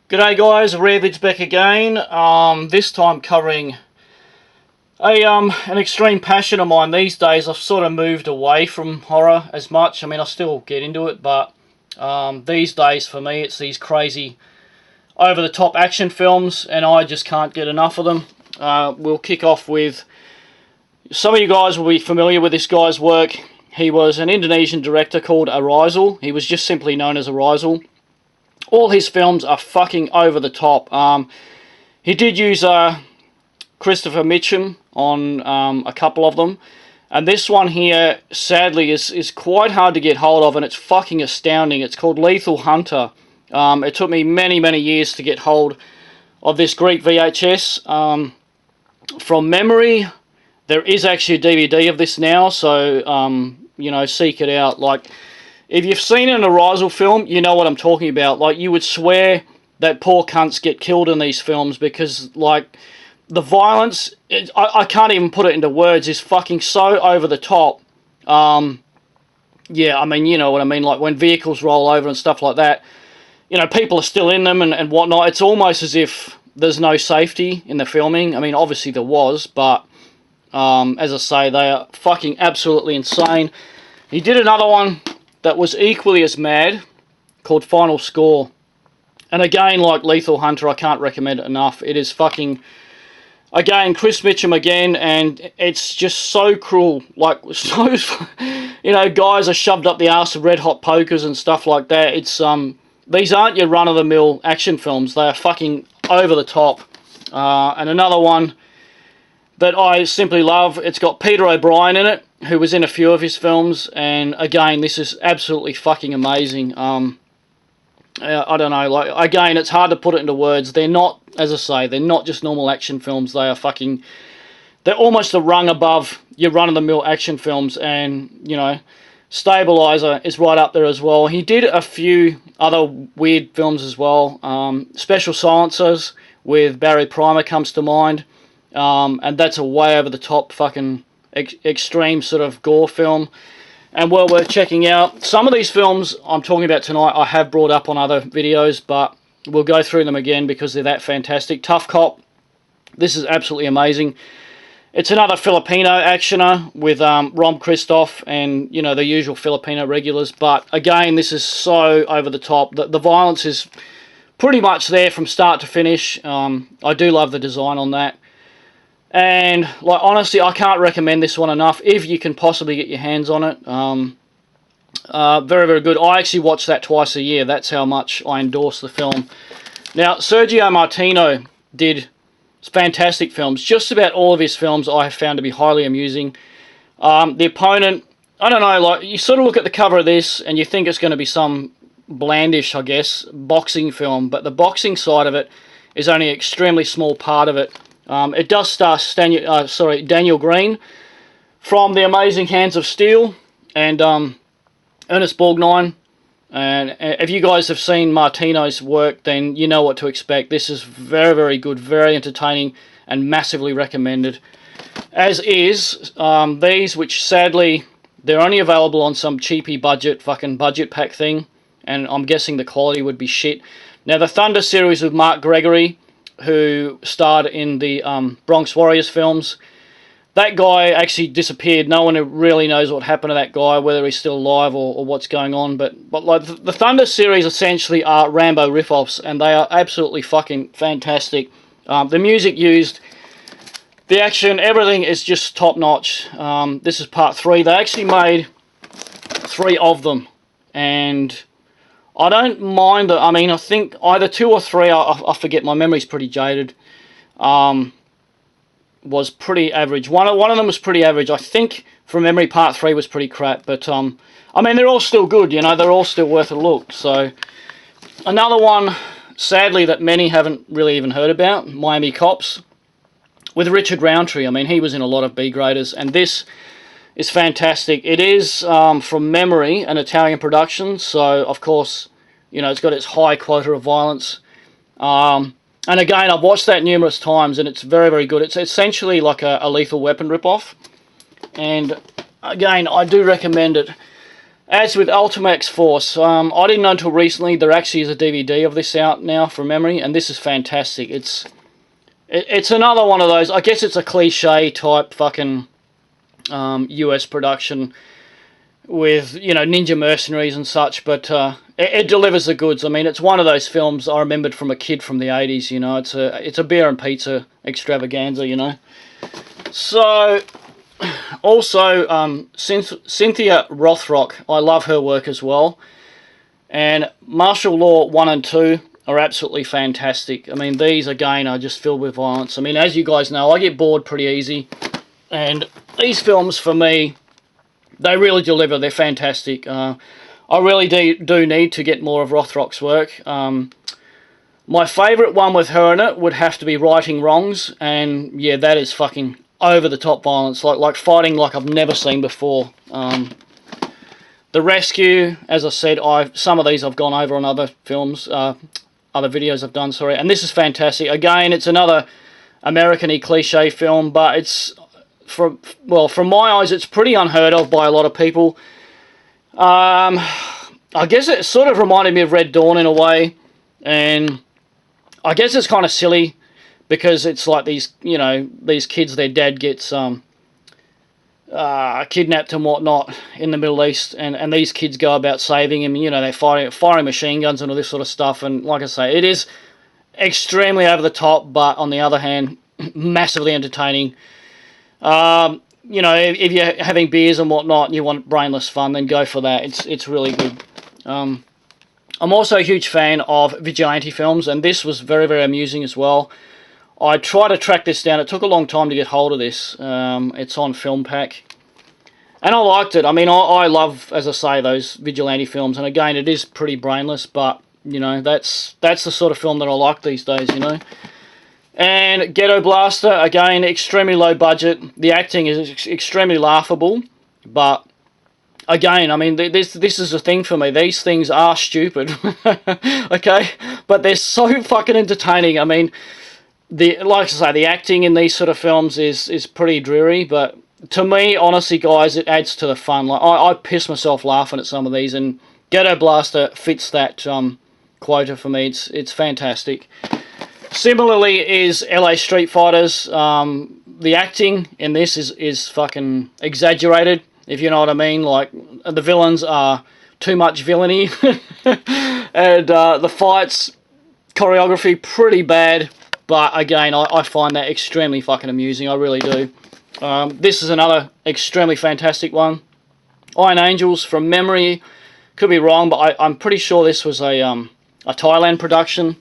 G'day guys, Rarevid's back again. This time covering an extreme passion of mine these days. I've sort of moved away from horror as much. I mean, I still get into it, but these days for me it's these crazy over-the-top action films, and I just can't get enough of them. We'll kick off with, some of you guys will be familiar with this guy's work. He was an Indonesian director called Arizal. He was just simply known as Arizal. All his films are fucking over the top. He did use Christopher Mitchum on a couple of them. And this one here, sadly, is quite hard to get hold of, and it's fucking astounding. It's called Lethal Hunter. It took me many, many years to get hold of this Greek VHS. From memory, there is actually a DVD of this now, so, you know, seek it out. Like, if you've seen an Arizal film, you know what I'm talking about. Like, you would swear that poor cunts get killed in these films because, like, the violence, I can't even put it into words, is fucking so over the top. Yeah, I mean, you know what I mean, like when vehicles roll over and stuff like that, you know, people are still in them and whatnot. It's almost as if there's no safety in the filming. I mean, obviously there was, but as I say, they are fucking absolutely insane. He did another one that was equally as mad, called Final Score. And again, like Lethal Hunter, I can't recommend it enough. It is fucking, again, Chris Mitchum again, and it's just so cruel. Like, so, you know, guys are shoved up the arse of red hot pokers and stuff like that. It's, these aren't your run-of-the-mill action films. They are fucking over the top. And another one that I simply love, it's got Peter O'Brien in it, who was in a few of his films, and again, this is absolutely fucking amazing. I don't know, like, again, it's hard to put it into words. They're not, as I say, they're not just normal action films. They are fucking, they're almost a rung above your run-of-the-mill action films, and, you know, Stabilizer is right up there as well. He did a few other weird films as well. Special Silencers with Barry Primer comes to mind, and that's a way over the top fucking extreme sort of gore film, and well worth checking out. Some of these films I'm talking about tonight I have brought up on other videos, but we'll go through them again because they're that fantastic. Tough Cop, this is absolutely amazing. It's another Filipino actioner with Rom Christof and, you know, the usual Filipino regulars, but again, this is so over the top. The violence is pretty much there from start to finish. I do love the design on that. And, like, honestly, I can't recommend this one enough if you can possibly get your hands on it. Very, very good. I actually watch that twice a year. That's how much I endorse the film. Now, Sergio Martino did fantastic films. Just about all of his films I have found to be highly amusing. The Opponent, I don't know, like, you sort of look at the cover of this and you think it's going to be some blandish, I guess, boxing film, but the boxing side of it is only an extremely small part of it. It does star Daniel Green from The Amazing Hands of Steel and Ernest Borgnine. And if you guys have seen Martino's work, then you know what to expect. This is very, very good, very entertaining, and massively recommended. As is these, which sadly they're only available on some cheapy fucking budget pack thing, and I'm guessing the quality would be shit. Now, the Thunder series with Mark Gregory, who starred in the Bronx Warriors films. That guy actually disappeared. No one really knows what happened to that guy, whether he's still alive or what's going on. But like the Thunder series essentially are Rambo riff-offs, and they are absolutely fucking fantastic. The music used, the action, everything is just top-notch. This is part 3. They actually made 3 of them, and I don't mind I mean, I think either 2 or 3, I forget, my memory's pretty jaded, was pretty average. One of them was pretty average. I think, from memory, part 3 was pretty crap, but, I mean, they're all still good, you know, they're all still worth a look. So, another one, sadly, that many haven't really even heard about, Miami Cops, with Richard Roundtree. I mean, he was in a lot of B-graders, and this is fantastic. It is, from memory, an Italian production, so, of course, you know, it's got its high quota of violence. And again, I've watched that numerous times, and it's very, very good. It's essentially like a Lethal Weapon ripoff. And again, I do recommend it. As with Ultimax Force, I didn't know until recently there actually is a DVD of this out now from memory, and this is fantastic. It's another one of those, I guess it's a cliche type fucking US production with, you know, ninja mercenaries and such, but it delivers the goods. I mean, it's one of those films I remembered from a kid from the 80s, you know. It's a beer and pizza extravaganza, you know. So, also, Cynthia Rothrock, I love her work as well. And Martial Law 1 and 2 are absolutely fantastic. I mean, these, again, are just filled with violence. I mean, as you guys know, I get bored pretty easy. And these films, for me, they really deliver. They're fantastic. I really do need to get more of Rothrock's work. My favourite one with her in it would have to be Righting Wrongs. And, yeah, that is fucking over-the-top violence. Like fighting like I've never seen before. The Rescue, as I said, some of these I've gone over on other films, other videos I've done, sorry. And this is fantastic. Again, it's another American-y cliche film, but it's, from my eyes, it's pretty unheard of by a lot of people. I guess it sort of reminded me of Red Dawn in a way, and I guess it's kind of silly because it's like these, you know, these kids, their dad gets kidnapped and whatnot in the Middle East, and these kids go about saving him. You know, they're firing machine guns and all this sort of stuff. And like I say, it is extremely over the top, but on the other hand, massively entertaining. You know, if you're having beers and whatnot and you want brainless fun, then go for that. It's really good. I'm also a huge fan of vigilante films, and this was very, very amusing as well. I tried to track this down. It took a long time to get hold of this. It's on Film Pack. And I liked it. I mean, I love, as I say, those vigilante films. And again, it is pretty brainless, but, you know, that's the sort of film that I like these days, you know. And Ghetto Blaster, again, extremely low budget. The acting is extremely laughable. But, again, I mean, this is the thing for me. These things are stupid. Okay? But they're so fucking entertaining. I mean, like I say, the acting in these sort of films is pretty dreary, but to me, honestly, guys, it adds to the fun. Like I piss myself laughing at some of these, and Ghetto Blaster fits that quota for me. It's fantastic. Similarly is LA Street Fighters. The acting in this is fucking exaggerated, if you know what I mean. Like, the villains are too much villainy, and the fights, choreography, pretty bad. But again, I find that extremely fucking amusing. I really do. This is another extremely fantastic one. Iron Angels, from memory, could be wrong, but I'm pretty sure this was a Thailand production.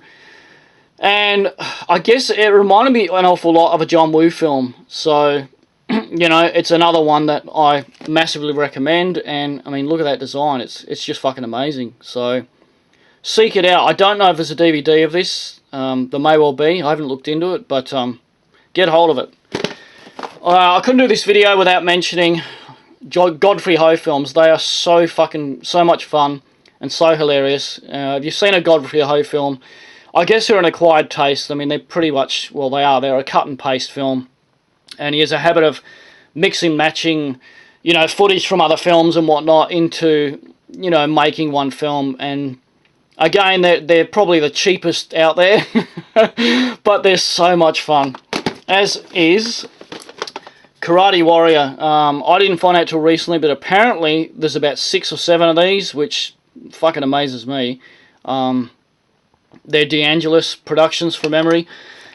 And I guess it reminded me an awful lot of a John Woo film. So, you know, it's another one that I massively recommend. And, I mean, look at that design. It's just fucking amazing. So, seek it out. I don't know if there's a DVD of this. There may well be. I haven't looked into it, but get hold of it. I couldn't do this video without mentioning Godfrey Ho films. They are so much fun and so hilarious. If you've seen a Godfrey Ho film, I guess they're an acquired taste. I mean, they're pretty much, well, they're a cut and paste film. And he has a habit of mixing, matching, you know, footage from other films and whatnot into, you know, making one film. And again, they're probably the cheapest out there, but they're so much fun. As is Karate Warrior. I didn't find out till recently, but apparently there's about 6 or 7 of these, which fucking amazes me. They're DeAngelis Productions from memory,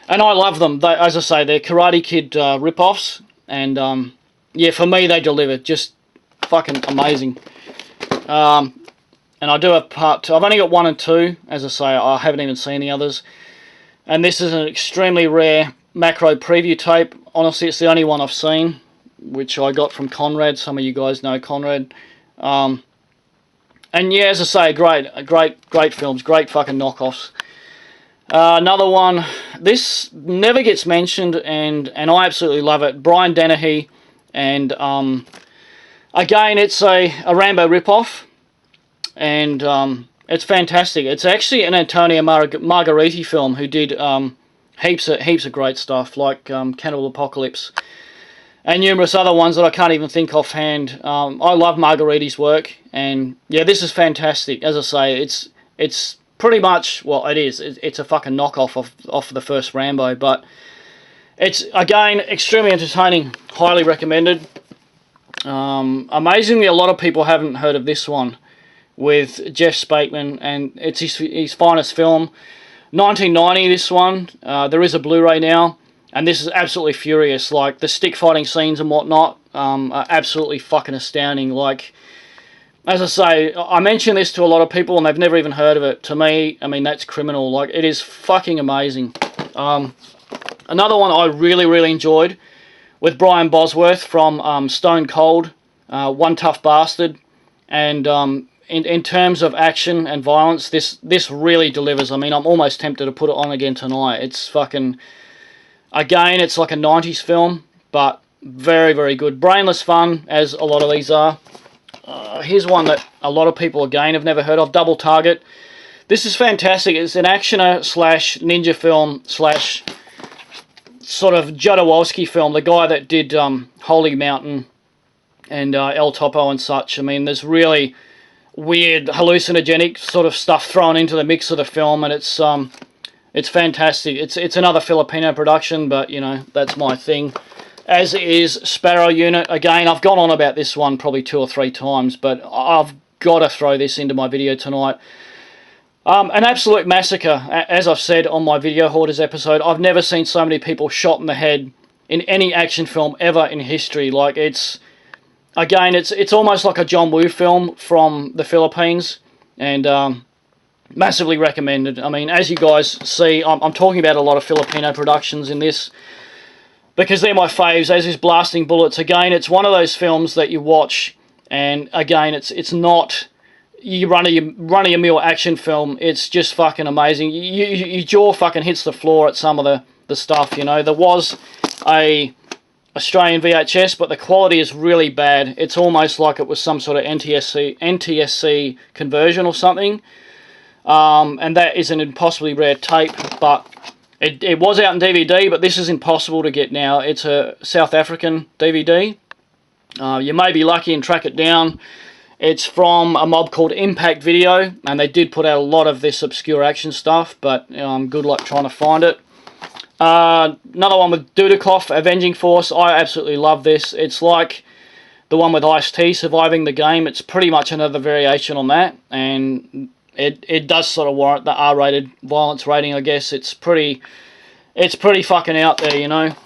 and I love them. As I say, they're Karate Kid rip-offs, and yeah, for me they deliver. Just fucking amazing. And I do have part 2. I've only got 1 and 2. As I say, I haven't even seen the others. And this is an extremely rare macro preview tape. Honestly, it's the only one I've seen, which I got from Conrad. Some of you guys know Conrad. And yeah, as I say, great films, great fucking knockoffs. Another one, this never gets mentioned, and I absolutely love it. Brian Dennehy, and again, it's a Rambo ripoff, and it's fantastic. It's actually an Antonio Margheriti film who did heaps of great stuff, like Cannibal Apocalypse. and numerous other ones that I can't even think offhand. I love Margheriti's work, and yeah, this is fantastic. As I say, it's pretty much, well, it is. It's a fucking knockoff of the first Rambo, but it's, again, extremely entertaining. Highly recommended. Amazingly, a lot of people haven't heard of this one with Jeff Spakeman, and it's his finest film. 1990, this one. There is a Blu-ray now, and this is absolutely furious. Like, the stick fighting scenes and whatnot are absolutely fucking astounding. Like, as I say, I mention this to a lot of people and they've never even heard of it. To me, I mean, that's criminal. Like, it is fucking amazing. Another one I really, really enjoyed with Brian Bosworth from Stone Cold, One Tough Bastard, and in terms of action and violence, this really delivers. I mean, I'm almost tempted to put it on again tonight. It's fucking, again, it's like a 90s film, but very, very good. Brainless fun, as a lot of these are. Here's one that a lot of people, again, have never heard of, Double Target. This is fantastic. It's an actioner slash ninja film slash sort of Jodorowsky film, the guy that did Holy Mountain and El Topo and such. I mean, there's really weird hallucinogenic sort of stuff thrown into the mix of the film, and it's fantastic. It's another Filipino production, but you know, that's my thing. As is Sparrow Unit. Again, I've gone on about this one probably 2 or 3 times, but I've got to throw this into my video tonight. An absolute massacre. As I've said on my Video Hoarders episode, I've never seen so many people shot in the head in any action film ever in history. Like, it's, again, it's almost like a John Woo film from the Philippines, and massively recommended. I mean, as you guys see, I'm talking about a lot of Filipino productions in this, because they're my faves, as is Blasting Bullets. Again, it's one of those films that you watch, and again, it's not you run-of-your-mill action film. It's just fucking amazing. Your jaw fucking hits the floor at some of the stuff, you know. There was a Australian VHS, but the quality is really bad. It's almost like it was some sort of NTSC conversion or something. And that is an impossibly rare tape, but it was out in DVD, but this is impossible to get now. It's a South African DVD. You may be lucky and track it down. It's from a mob called Impact Video, and they did put out a lot of this obscure action stuff, but good luck trying to find it. Another one with Dudikoff, Avenging Force. I absolutely love this. It's like the one with Ice-T, Surviving the Game. It's pretty much another variation on that, and it does sort of warrant the R-rated violence rating, I guess. It's pretty fucking out there, you know.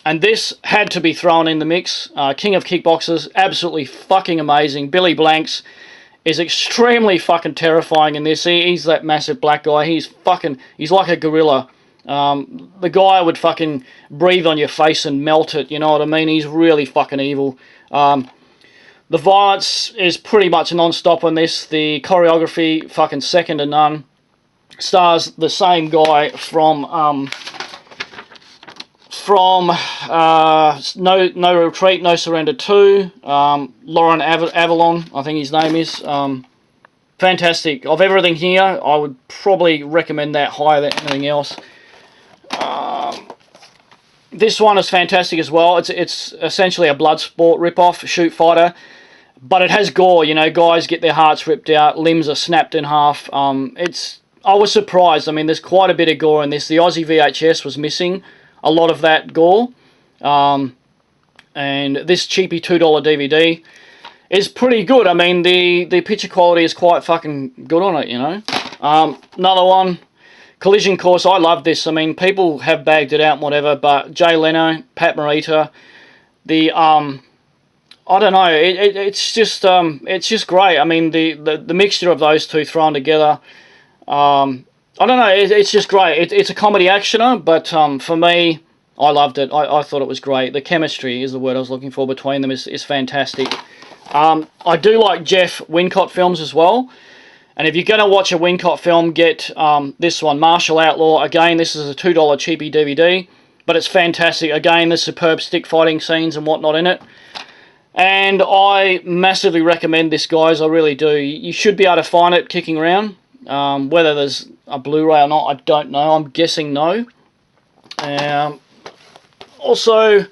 And this had to be thrown in the mix. King of Kickboxers, absolutely fucking amazing. Billy Blanks is extremely fucking terrifying in this. He's that massive black guy. He's like a gorilla. The guy would fucking breathe on your face and melt it, you know what I mean? He's really fucking evil. The violence is pretty much non-stop on this. The choreography, fucking second to none. Stars the same guy from No Retreat, No Surrender 2, Lauren Avalon, I think his name is. Fantastic. Of everything here, I would probably recommend that higher than anything else. This one is fantastic as well. It's essentially a Bloodsport ripoff, Shoot Fighter, but it has gore. You know, guys get their hearts ripped out, limbs are snapped in half. I was surprised. I mean, there's quite a bit of gore in this. The Aussie VHS was missing a lot of that gore, and this cheapy $2 DVD is pretty good. I mean, the picture quality is quite fucking good on it, you know. Another one, Collision Course. I love this. I mean, people have bagged it out and whatever, but Jay Leno, Pat Morita, I don't know, it's just great. I mean, the mixture of those two thrown together, I don't know, it's just great. It's a comedy actioner, but for me, I loved it. I thought it was great. The chemistry is the word I was looking for between them is fantastic. I do like Jeff Wincott films as well. And if you're going to watch a Wincott film, get this one, Martial Outlaw. Again, this is a $2 cheapy DVD, but it's fantastic. Again, there's superb stick fighting scenes and whatnot in it. And I massively recommend this, guys. I really do. You should be able to find it kicking around. Whether there's a Blu-ray or not, I don't know. I'm guessing no. Also,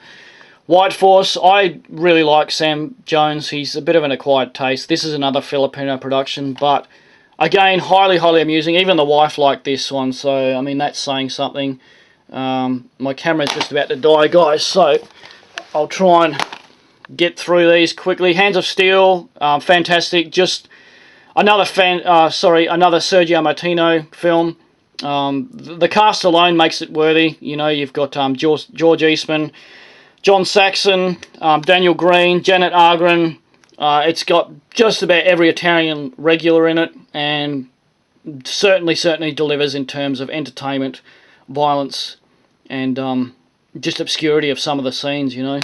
White Force, I really like Sam Jones. He's a bit of an acquired taste. This is another Filipino production, but again, highly, highly amusing. Even the wife liked this one, so, I mean, that's saying something. My camera's just about to die, guys, so I'll try and get through these quickly. Hands of Steel, fantastic. Just another another Sergio Martino film. The cast alone makes it worthy. You know, you've got George Eastman, John Saxon, Daniel Green, Janet Agren. It's got just about every Italian regular in it, and certainly delivers in terms of entertainment, violence, and just obscurity of some of the scenes, you know.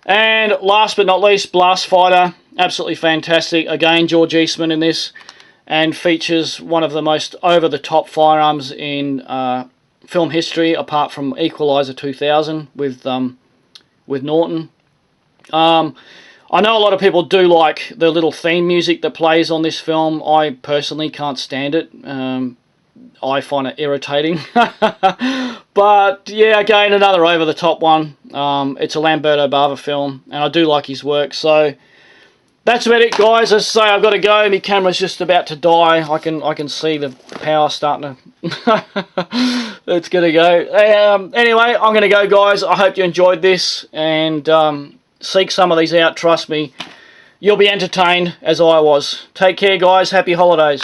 And last but not least, Blast Fighter, absolutely fantastic. Again, George Eastman in this, and features one of the most over-the-top firearms in film history, apart from Equalizer 2000 with Norton. I know a lot of people do like the little theme music that plays on this film. I personally can't stand it. I find it irritating. But yeah, again, another over-the-top one. It's a Lamberto Bava film, and I do like his work. So that's about it, guys. As I say, I've got to go. My camera's just about to die. I can see the power starting to... It's going to go. Anyway, I'm going to go, guys. I hope you enjoyed this, and seek some of these out. Trust me, you'll be entertained as I was. Take care, guys. Happy holidays.